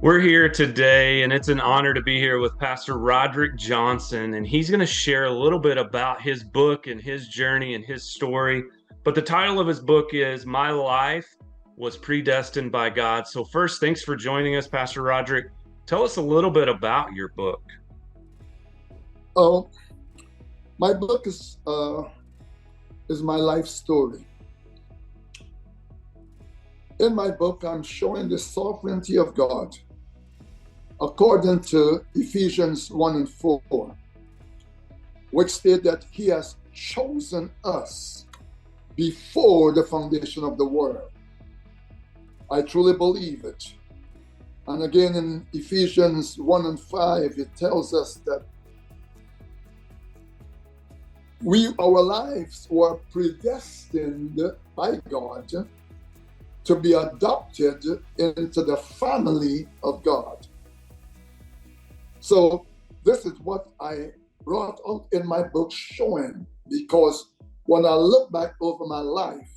We're here today, and it's an honor to be here with Pastor Roderick Johnson, and he's going to share a little bit about his book and his journey and his story. But the title of his book is My Life Was Predestined by God. So, first, thanks for joining us, Pastor Roderick. Tell us a little bit about your book. Oh, my book is my life story. In my book, I'm showing the sovereignty of God according to Ephesians 1 and 4, which state that He has chosen us before the foundation of the world. I truly believe it. And again, in Ephesians 1 and 5, it tells us that our lives were predestined by God to be adopted into the family of God. So this is what I brought out in my book showing, because when I look back over my life,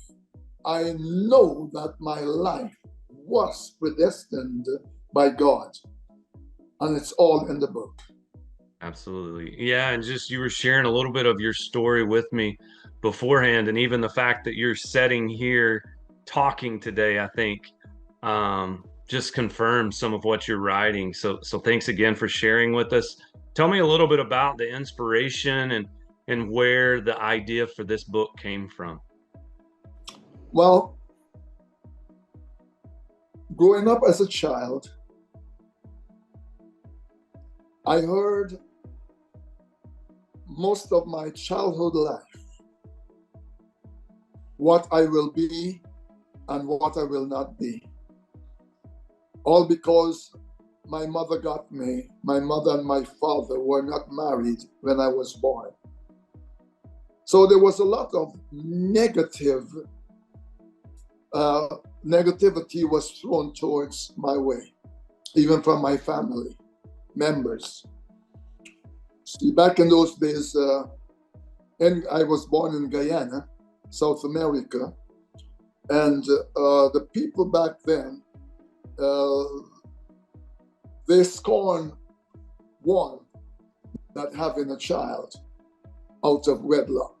I know that my life was predestined by God. And it's all in the book. Absolutely. Yeah, and just you were sharing a little bit of your story with me beforehand, and even the fact that you're sitting here talking today, I think, just confirms some of what you're writing. So thanks again for sharing with us. Tell me a little bit about the inspiration and where the idea for this book came from. Well, growing up as a child, I heard most of my childhood life what I will be and what I will not be. All because my mother got me. My mother and my father were not married when I was born. So there was a lot of negativity was thrown towards my way, even from my family members. See, back in those days, and I was born in Guyana, South America, and the people back then, they scorn one that having a child out of wedlock.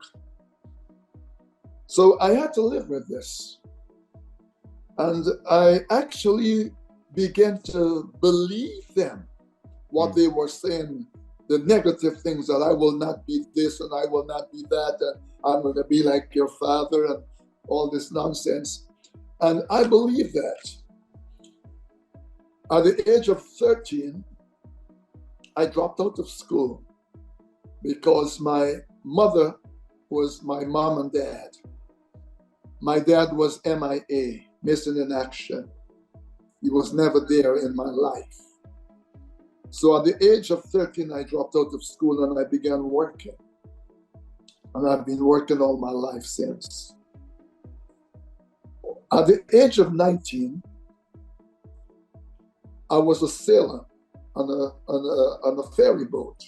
So I had to live with this. And I actually began to believe them, what they were saying, the negative things, that I will not be this and I will not be that, and I'm going to be like your father and all this nonsense. And I believe that. At the age of 13, I dropped out of school because my mother was my mom and dad. My dad was MIA, missing in action. He was never there in my life. So at the age of 13, I dropped out of school and I began working. And I've been working all my life since. At the age of 19, I was a sailor on a ferry boat.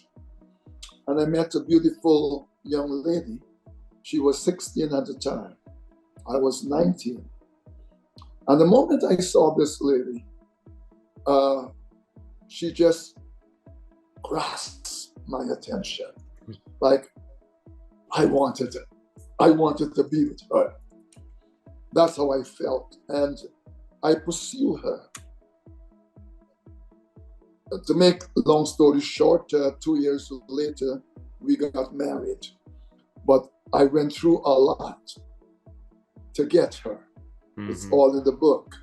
And I met a beautiful young lady. She was 16 at the time. I was 19. And the moment I saw this lady, she just grasped my attention. Like, I wanted to be with her. That's how I felt. And I pursued her. To make a long story short, 2 years later, we got married. But I went through a lot to get her. Mm-hmm. It's all in the book.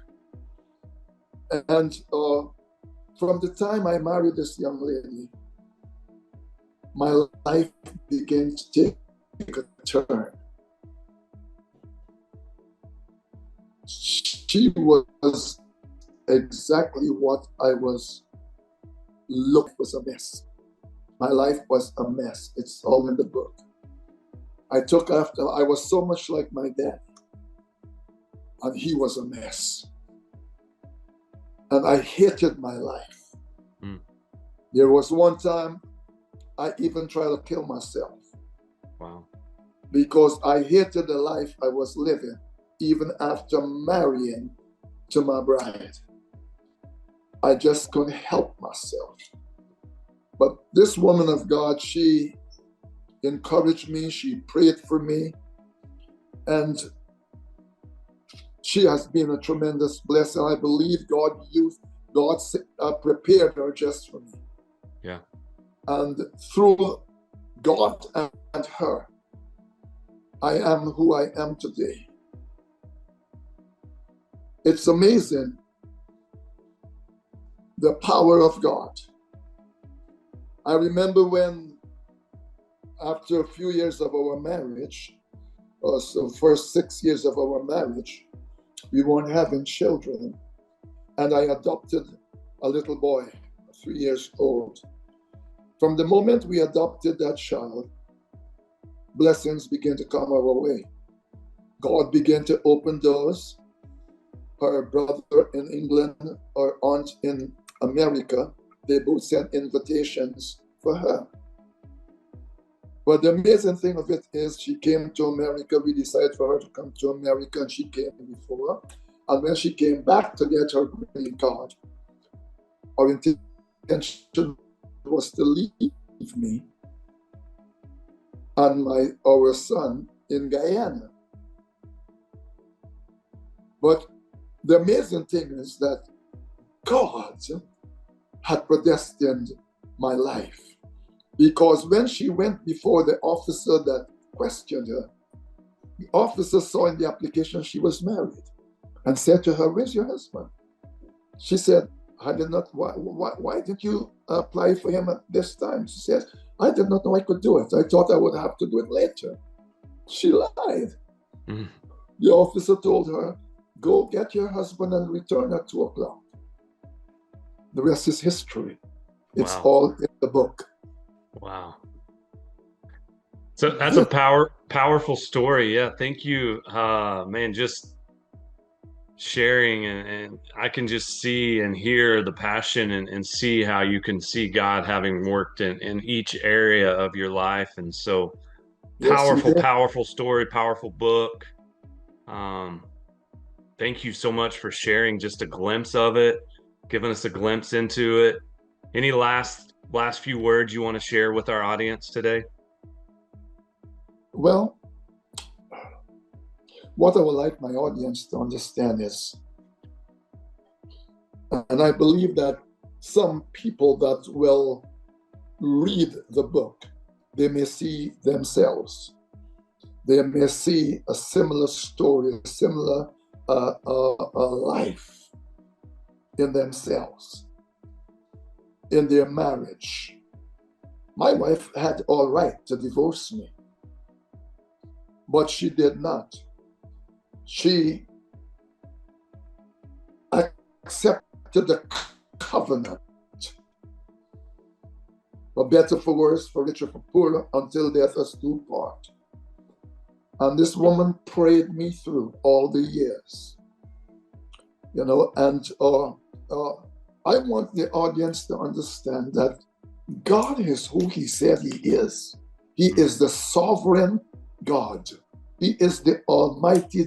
And from the time I married this young lady, my life began to take a turn. She was exactly what I was looking for. Was a mess. My life was a mess. It's all in the book. I was so much like my dad, and he was a mess. And I hated my life. Mm. There was one time I even tried to kill myself. Wow. Because I hated the life I was living, even after marrying to my bride. I just couldn't help myself. But this woman of God, she encouraged me, she prayed for me, and she has been a tremendous blessing. I believe God prepared her just for me. Yeah. And through God and her, I am who I am today. It's amazing, the power of God. I remember when, after a few years of our marriage, so first 6 years of our marriage, we weren't having children, and I adopted a little boy, 3 years old. From the moment we adopted that child, blessings began to come our way. God began to open doors. Her brother in England, her aunt in America, they both sent invitations for her. But the amazing thing of it is, she came to America. We decided for her to come to America, and she came before. And when she came back to get her green card, our intention was to leave me and our son in Guyana. But the amazing thing is that God had predestined my life. Because when she went before the officer that questioned her, the officer saw in the application she was married and said to her, "Where's your husband?" She said, "I did not, why did you apply for him at this time?" She says, "I did not know I could do it. I thought I would have to do it later." She lied. Mm. The officer told her, "Go get your husband and return at 2 o'clock. The rest is history. It's all in the book." Wow. So that's a powerful story. Yeah. Thank you, man, just sharing, and I can just see and hear the passion and see how you can see God having worked in each area of your life. And so powerful story, powerful book. Thank you so much for sharing just a glimpse of it, giving us a glimpse into it. Any last few words you want to share with our audience today? Well, what I would like my audience to understand is, and I believe that some people that will read the book, they may see themselves. They may see a similar story, a similar life in themselves, in their marriage. My wife had all right to divorce me, but she did not. She accepted the covenant, for better, for worse, for richer, for poorer, until death us do part. And this woman prayed me through all the years, and I want the audience to understand that God is who He said He is. He is the sovereign God. He is the Almighty,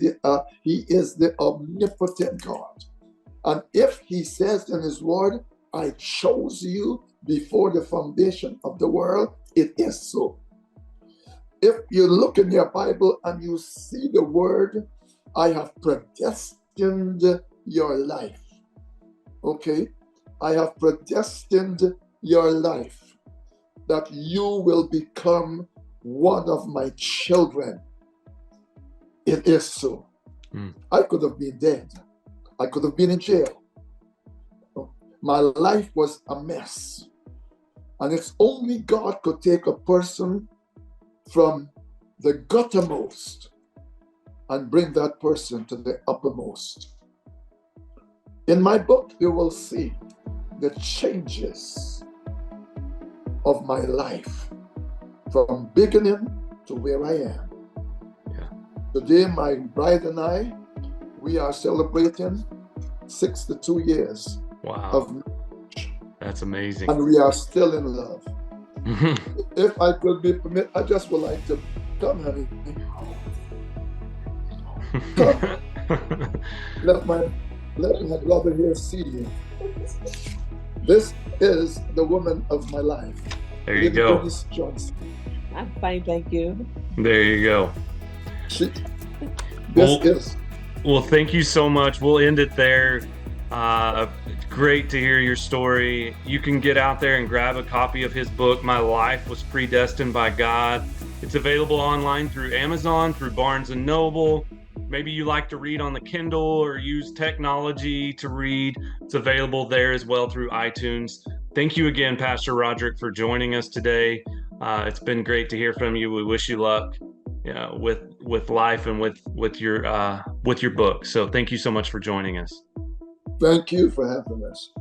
He is the omnipotent God. And if He says in His word, "I chose you before the foundation of the world," it is so. If you look in your Bible and you see the word, "I have predestined your life." Okay? I have predestined your life, that you will become one of my children. It is so. I could have been dead. I could have been in jail. My life was a mess. And it's only God could take a person from the guttermost and bring that person to the uppermost. In my book, you will see the changes of my life from beginning to where I am. Yeah. Today, my bride and I, we are celebrating 62 years of marriage. That's amazing. And we are still in love. If I could be permitted, I just would like to come, honey. Come. Let my Let my brother here see you. This is the woman of my life, There you Lady go. Bernice Johnson. I'm fine, thank you. There you go. She, this Well, is. well, thank you so much. We'll end it there. Great to hear your story. You can get out there and grab a copy of his book, My Life Was Predestined by God. It's available online through Amazon, through Barnes and Noble. Maybe you like to read on the Kindle or use technology to read. It's available there as well through iTunes. Thank you again, Pastor Roderick, for joining us today. It's been great to hear from you. We wish you luck, with life and with your book. So thank you so much for joining us. Thank you for having us.